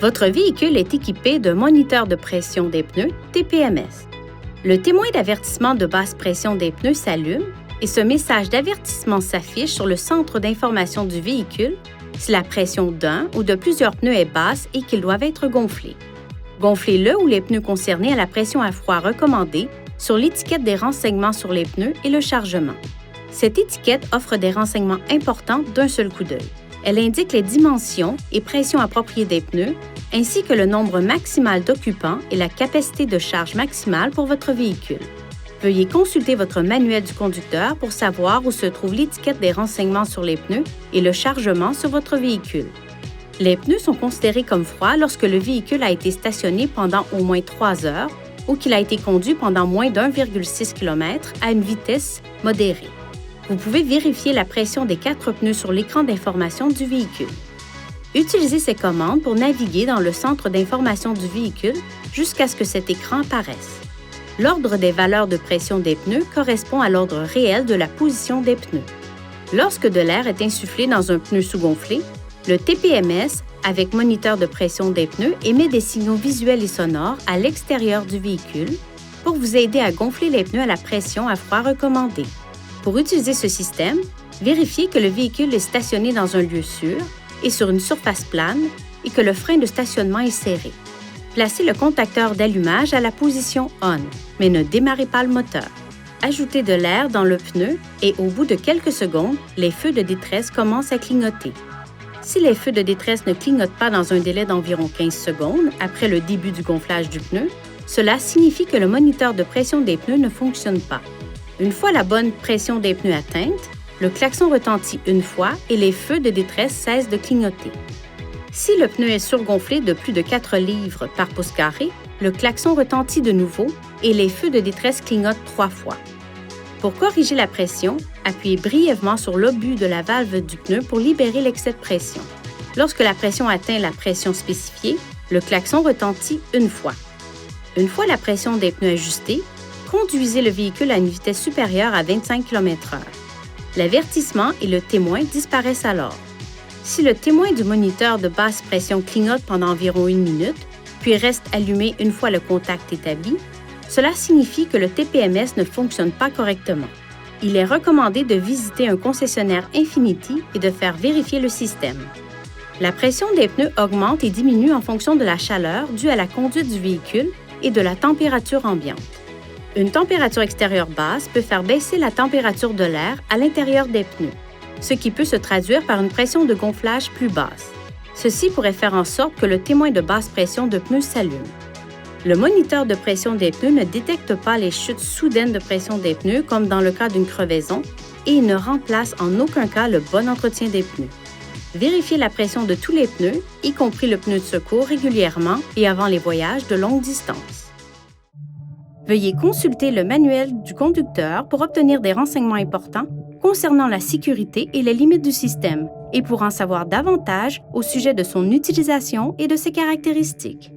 Votre véhicule est équipé d'un moniteur de pression des pneus, TPMS. Le témoin d'avertissement de basse pression des pneus s'allume et ce message d'avertissement s'affiche sur le centre d'information du véhicule si la pression d'un ou de plusieurs pneus est basse et qu'ils doivent être gonflés. Gonflez le ou les pneus concernés à la pression à froid recommandée sur l'étiquette des renseignements sur les pneus et le chargement. Cette étiquette offre des renseignements importants d'un seul coup d'œil. Elle indique les dimensions et pressions appropriées des pneus, ainsi que le nombre maximal d'occupants et la capacité de charge maximale pour votre véhicule. Veuillez consulter votre manuel du conducteur pour savoir où se trouve l'étiquette des renseignements sur les pneus et le chargement sur votre véhicule. Les pneus sont considérés comme froids lorsque le véhicule a été stationné pendant au moins 3 heures ou qu'il a été conduit pendant moins d'1,6 km à une vitesse modérée. Vous pouvez vérifier la pression des 4 pneus sur l'écran d'information du véhicule. Utilisez ces commandes pour naviguer dans le centre d'information du véhicule jusqu'à ce que cet écran apparaisse. L'ordre des valeurs de pression des pneus correspond à l'ordre réel de la position des pneus. Lorsque de l'air est insufflé dans un pneu sous-gonflé, le TPMS, avec moniteur de pression des pneus, émet des signaux visuels et sonores à l'extérieur du véhicule pour vous aider à gonfler les pneus à la pression à froid recommandée. Pour utiliser ce système, vérifiez que le véhicule est stationné dans un lieu sûr et sur une surface plane et que le frein de stationnement est serré. Placez le contacteur d'allumage à la position ON, mais ne démarrez pas le moteur. Ajoutez de l'air dans le pneu et au bout de quelques secondes, les feux de détresse commencent à clignoter. Si les feux de détresse ne clignotent pas dans un délai d'environ 15 secondes après le début du gonflage du pneu, cela signifie que le moniteur de pression des pneus ne fonctionne pas. Une fois la bonne pression des pneus atteinte, le klaxon retentit une fois et les feux de détresse cessent de clignoter. Si le pneu est surgonflé de plus de 4 livres par pouce carré, le klaxon retentit de nouveau et les feux de détresse clignotent 3 fois. Pour corriger la pression, appuyez brièvement sur l'obus de la valve du pneu pour libérer l'excès de pression. Lorsque la pression atteint la pression spécifiée, le klaxon retentit une fois. Une fois la pression des pneus ajustée, conduisez le véhicule à une vitesse supérieure à 25 km/h. L'avertissement et le témoin disparaissent alors. Si le témoin du moniteur de basse pression clignote pendant environ 1 minute, puis reste allumé une fois le contact établi, cela signifie que le TPMS ne fonctionne pas correctement. Il est recommandé de visiter un concessionnaire Infiniti et de faire vérifier le système. La pression des pneus augmente et diminue en fonction de la chaleur due à la conduite du véhicule et de la température ambiante. Une température extérieure basse peut faire baisser la température de l'air à l'intérieur des pneus, ce qui peut se traduire par une pression de gonflage plus basse. Ceci pourrait faire en sorte que le témoin de basse pression de pneus s'allume. Le moniteur de pression des pneus ne détecte pas les chutes soudaines de pression des pneus comme dans le cas d'une crevaison et il ne remplace en aucun cas le bon entretien des pneus. Vérifiez la pression de tous les pneus, y compris le pneu de secours, régulièrement et avant les voyages de longue distance. Veuillez consulter le manuel du conducteur pour obtenir des renseignements importants concernant la sécurité et les limites du système et pour en savoir davantage au sujet de son utilisation et de ses caractéristiques.